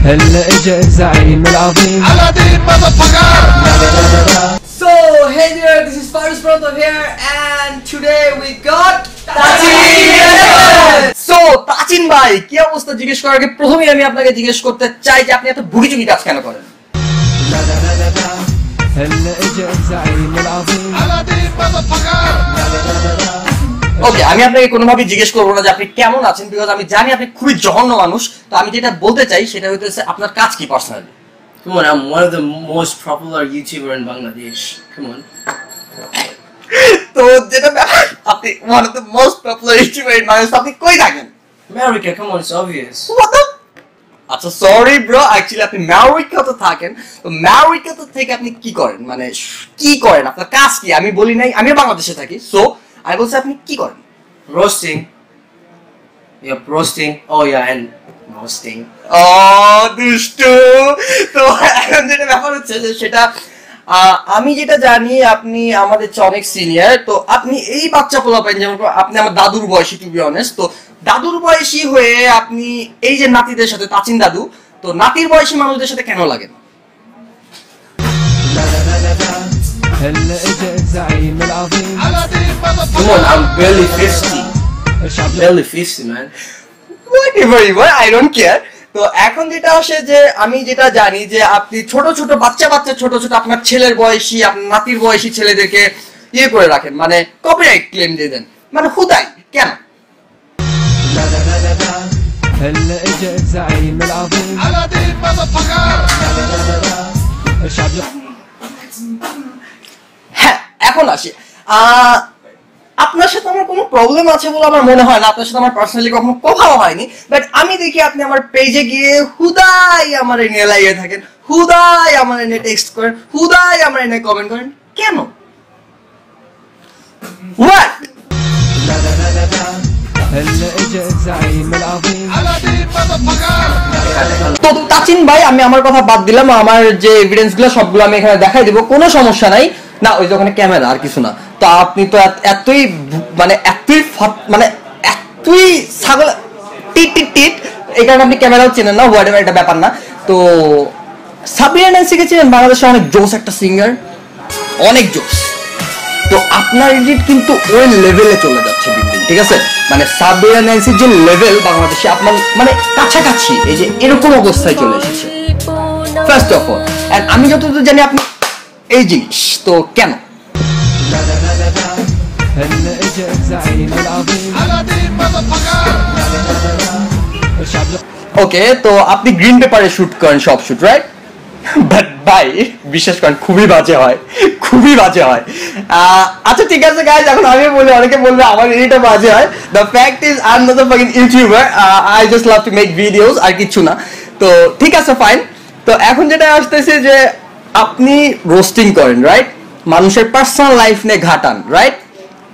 هلا اجا الزعيم العظيم Aladdin motherfucker. So, hey there, this is Faris Pratap here, and today we got Tachin! So, Tachin ভাই কি অবস্থা জিজ্ঞেস করার আগে প্রথমেই আমি আপনাকে জিজ্ঞেস করতে চাই যে আপনি এত ভুগিচুগি কাজ কেন করেন? هلا اجا الزعيم العظيم Aladdin motherfucker. ওকে, আমি আপনাকে কোনোভাবেই জিজ্ঞেস করবো না যে আপনি কেমন আছেন, বিকজ আমি জানি আপনি খুবই জঘন্য মানুষ। তো আমি যেটা বলতে চাই সেটা হইতেছে আপনার কাজ কি personally. Come on, I'm one of the most popular YouTuber in Bangladesh. Come on. তো যেটা আপনি one of the most popular YouTuber in Bangladesh, আপনি কই থাকেন? America, come on, it's obvious. What the? আচ্ছা সরি ব্রো, অ্যাকচুয়ালি আপনি আমেরিকাতে থাকেন, তো আমেরিকাতে থেকে আপনি কি করেন, মানে কি করেন, আপনার কাজ কি? আমি বলি নাই আমিও বাংলাদেশে থাকি, সো আমি বলছি আপনি কি করেন? Roasting. Yep, roasting. Oh yeah, and roasting. ও দুষ্টু। তো এখন যেটা ব্যাপার হচ্ছে যে সেটা আমি যেটা জানি আপনি আমাদের চেয়ে অনেক সিনিয়র, তো আপনি এই বাচ্চা পোলাপাইন, যেমন আপনি আমার দাদুর বয়সী, টু বি অনেস্ট। তো দাদুর বয়সী হয়ে আপনি এই যে নাতিদের সাথে, তাচিন দাদু, তো নাতির বয়সী মানুষদের সাথে কেন লাগেন? هلا اجا الزعيم العظيم Aladdin Come on, motherfucker. I'm barely 50. الشعب Barely 50, man. Whatever you want, I don't care. তো এখন যেটা আসে যে আমি যেটা জানি যে আপনি ছোট ছোট বাচ্চা ছোট ছোট আপনার ছেলের বয়সী, আপনার নাতির বয়সী ছেলেদেরকে ইয়ে করে রাখেন, মানে কপিরাইট ক্লেম দিয়ে দেন, মানে হুদাই কেন? هلا اجا الزعيم العظيم Aladdin motherfucker. الشعب হ্যাঁ, এখন আসি আপনার সাথে আমার কোনো প্রবলেম আছে বলে আমার মনে হয় না, আপনার সাথে আমার পার্সোনালি কখনো কথাও হয়নি, বাট আমি দেখি আপনি আমার পেজে গিয়ে হুদাই আমার নিয়ে লাগিয়ে থাকেন, হুদাই আমার এনে টেক্সট করেন, হুদাই আমার এনে কমেন্ট করেন, কেন? হোয়াট? هلا اجا الزعيم العظيم Aladdin motherfucker. তো তাচিন ভাই, আমি আমার কথা বাদ দিলাম, আমার যে এভিডেন্স গুলো সবগুলো আমি এখানে দেখাই দিব, কোনো সমস্যা নাই। না ওই যে ওখানে ক্যামেরা, আর কিছু না। তো আপনি তো এতই মানে এতই ছাগল টিট টিট টিট, এই কারণে আপনি ক্যামেরাও চেনেন না, হোয়াটএভার, এটা ব্যাপার না। তো সাবিনা ন্যান্সিকে চেনেন, বাংলাদেশে অনেক জোস একটা সিঙ্গার, অনেক জোস। তো আপনার এডিট কিন্তু ওই লেভেলে চলে যাচ্ছে দিন দিন, ঠিক আছে? মানে সাবিনা ন্যান্সির যে লেভেল বাংলাদেশে আপনার মানে কাছাকাছি, এই যে এরকম অবস্থায় চলে এসেছে ফার্স্ট অফ অল। এন্ড আমি যতদূর জানি আপনি এই জিনিস, তো কেন? هلا اجا الزعيم العظيم Aladdin motherfucker. الشعب ওকে, তো আপনি গ্রিন পেপারে শুট করেন, সব শুট, রাইট? বাট ভাই বিশ্বাস করেন খুবই বাজে হয়, খুবই বাজে হয়। আচ্ছা ঠিক আছে গাইজ, এখন আমি বলি, অনেকে বলবে আমার এটা বাজে হয়। The fact is I am not a fucking YouTuber, I just love to make videos, আর কিছু না। তো ঠিক আছে ফাইন। তো এখন যেটা আসতেছে যে আপনি রোস্টিং করেন, রাইট? মানুষের পার্সোনাল লাইফ নিয়ে ঘাটান, রাইট?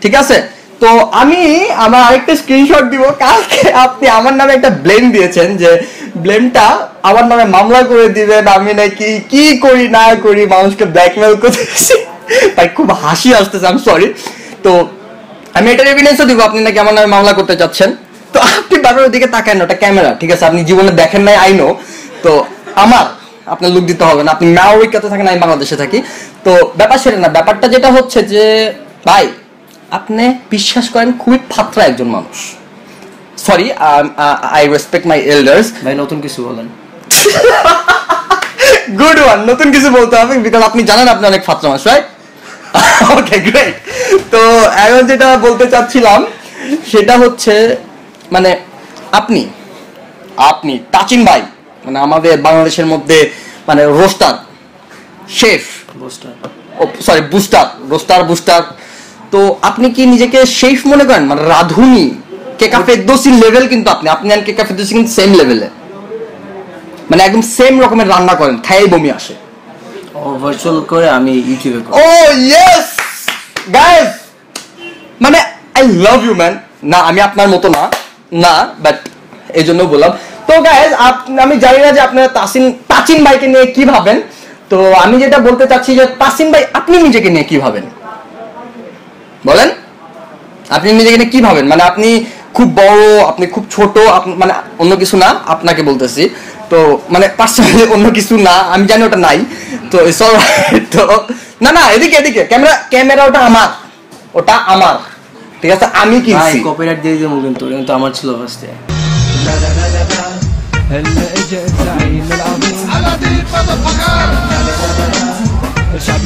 ঠিক আছে। তো আমি আমার আরেকটা স্ক্রিনশট দিব, কালকে আপনি আমার নামে একটা ব্লেম দিয়েছেন, যে ব্লেমটা আমার নামে মামলা করে দিবেন, আমি নাকি কি করি না করি মানুষকে ব্ল্যাকমেল করতেছি। তাই খুব হাসি আসতেছে, আমি সরি। তো আমি এটার এভিডেন্সও দিব, আপনি নাকি আমার নামে মামলা করতে চাচ্ছেন। তো আপনি বারবার ওদিকে তাকান না, ওটা ক্যামেরা, ঠিক আছে? আপনি জীবনে দেখেন নাই, আই নো। তো আমার আপনার লুক দিতে হবে না, আপনি আমেরিকাতে থাকেন, আমি বাংলাদেশে থাকি। তো ব্যাপার সেটা না, ব্যাপারটা যেটা হচ্ছে যে ভাই আপনি বিশ্বাস করেন খুবই ফাত্রা একজন মানুষ। Sorry, I respect my elders. ভাই নতুন কিছু বলেন। গুড ওয়ান, নতুন কিছু বলতে হবে, বিকজ আপনি জানেন আপনি অনেক ফাত্রা মানুষ, রাইট? Okay great. তো এখন যেটা বলতে চাচ্ছিলাম সেটা হচ্ছে মানে আপনি তাচিন ভাই, মানে আমাদের বাংলাদেশের মধ্যে মানে roster chef, sorry booster, roster. তো আপনি কি নিজেকে শেফ মনে করেন, মানে রাঁধুনি? কেকা ফেরদৌসির লেভেল কিন্তু আপনি আর কেকা ফেরদৌসি কিন্তু সেম লেভেলে, মানে একদম সেম রকমের রান্না করেন, খাইয়ে বমি আসে। ও ভার্চুয়াল করে আমি ইউটিউবে করি। ও ইয়েস গাইস, মানে আই লাভ ইউ ম্যান। না আমি আপনার মতো না বাট এই জন্য বললাম। তো গাইস আমি জানি না যে আপনারা তাচিন ভাইকে নিয়ে কি ভাবেন। তো আমি যেটা বলতে চাচ্ছি যে তাচিন ভাই আপনি নিজেকে নিয়ে কি ভাবেন বলেন? আপনি নিজেকে নিয়ে কি ভাবেন? মানে আপনি খুব বড়, আপনি খুব ছোট, মানে অন্য কিছু না, আপনাকে বলতেছি। তো মানে পার্সোনালি অন্য কিছু না, আমি জানি ওটা নাই, তো তো না না এদিকে এদিকে ক্যামেরা ওটা আমার ঠিক আছে, আমি ভাই কিনছি। কপিরাইট দিয়ে দিবো, কিন্তু আমার ছিল ফার্স্টে। لا لا لا لا لا هلا اجا الزعيم العظيم Aladdin motherfucker. الشعب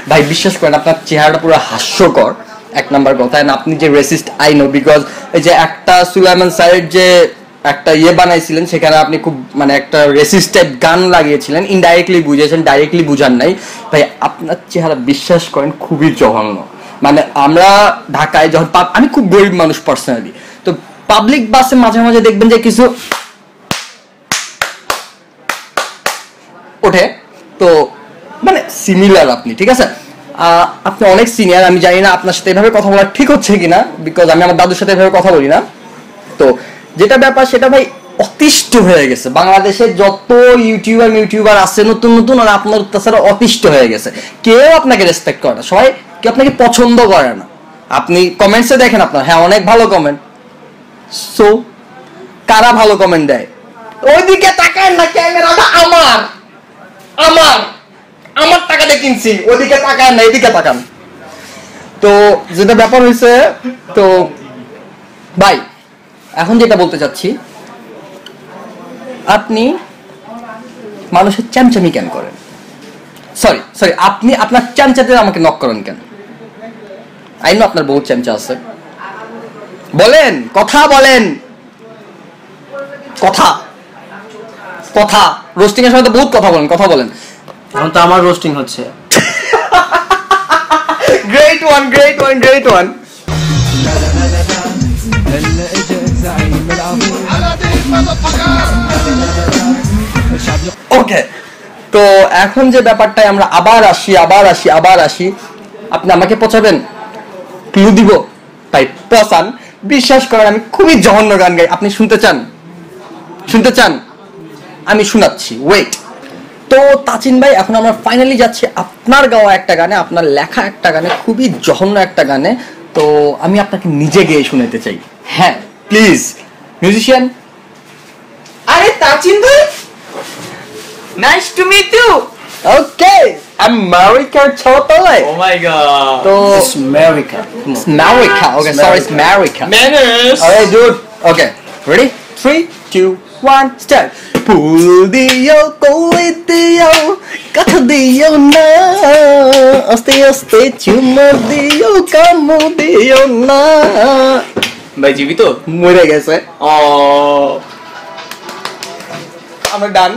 ভাই বিশ্বাস করেন আপনার চেহারাটা পুরো হাস্যকর, এক নাম্বার কথা। And আপনি যে রেসিস্ট আই নো, বিকজ এই যে একটা সুলাইমান স্যারের যে একটা বানাইছিলেন, সেখানে আপনি খুব মানে একটা রেসিস্ট টাইপ গান লাগিয়েছিলেন, ইনডাইরেক্টলি বুঝিয়েছেন, ডাইরেক্টলি বুঝান নাই। ভাই আপনার চেহারা বিশ্বাস করেন খুবই জঘন্য। মানে আমরা ঢাকায় যখন আমি খুব গরিব মানুষ পার্সোনালি, তো পাবলিক বাসে মাঝে মাঝে দেখবেন যে কিছু ওঠে, তো মানে সিমিলার আপনি, ঠিক আছে? আপনি অনেক সিনিয়র, আমি জানি না আপনার সাথে এভাবে কথা বলা ঠিক হচ্ছে কিনা, বিকজ আমি আমার দাদুর সাথে এভাবে কথা বলি না। তো যেটা ব্যাপার সেটা ভাই অতিষ্ঠ হয়ে গেছে, বাংলাদেশে যত ইউটিউবার আছে নতুন নতুন, আর আপনার তাছাড়া অতিষ্ঠ হয়ে গেছে। কেউ আপনাকে রেসপেক্ট করে না, সবাই কেউ আপনাকে পছন্দ করে না। আপনি কমেন্টসে দেখেন আপনার, হ্যাঁ অনেক ভালো কমেন্ট, সো কারা ভালো কমেন্ট দেয়? ওইদিকে তাকান না, ক্যামেরাটা আমার টাকাতে কিনছি, ওদিকে তাকান না, এদিকে তাকান। তো যেটা ব্যাপার হয়েছে, তো ভাই এখন যেটা বলতে চাচ্ছি, আপনি মানুষের চ্যামচামি কেন করেন? সরি আপনি আপনার চ্যামচাতে আমাকে নক করেন কেন? আই নো আপনার বহুত চ্যামচা আছে, বলেন, কথা বলেন, কথা রোস্টিং এর সময় তো বহুত কথা বলেন। এখন তো আমার রোস্টিং হচ্ছে। Great one هلا اجا الزعيم العظيم Aladdin motherfucker. الشعب okay. তো এখন যে ব্যাপারটায় আমরা আবার আসি, আপনি আমাকে পচাবেন, ক্লু দিব, তাই পচান। বিশ্বাস করেন আমি খুবই জঘন্য গান গাই, আপনি শুনতে চান? আমি শোনাচ্ছি, ওয়েট। তো তাচিন ভাই এখন আমরা ফাইনালি যাচ্ছি আপনার গাওয়া একটা গানে, আপনার লেখা একটা গানে, খুবই জঘন্য একটা গানে। তো আমি আপনাকে নিজে গেয়ে শোনাতে চাই, হ্যাঁ প্লিজ মিউজিশিয়ান। আরে তাচিন ভাই, নাইস টু মিট ইউ। ওকে, আমেরিকার ছোটলায়। Oh my god. তো It's America. Come on. America, okay, sorry, it's America. Manners. Alright, dude. Okay, ready? 3, 2, 1, start. Pull দিও কোলে দিও কথা দিও না আস্তে আস্তে চুমো দিও কামো দিও না। ভাই জীবিত? মরে গেছে। Oh. আমরা ডান।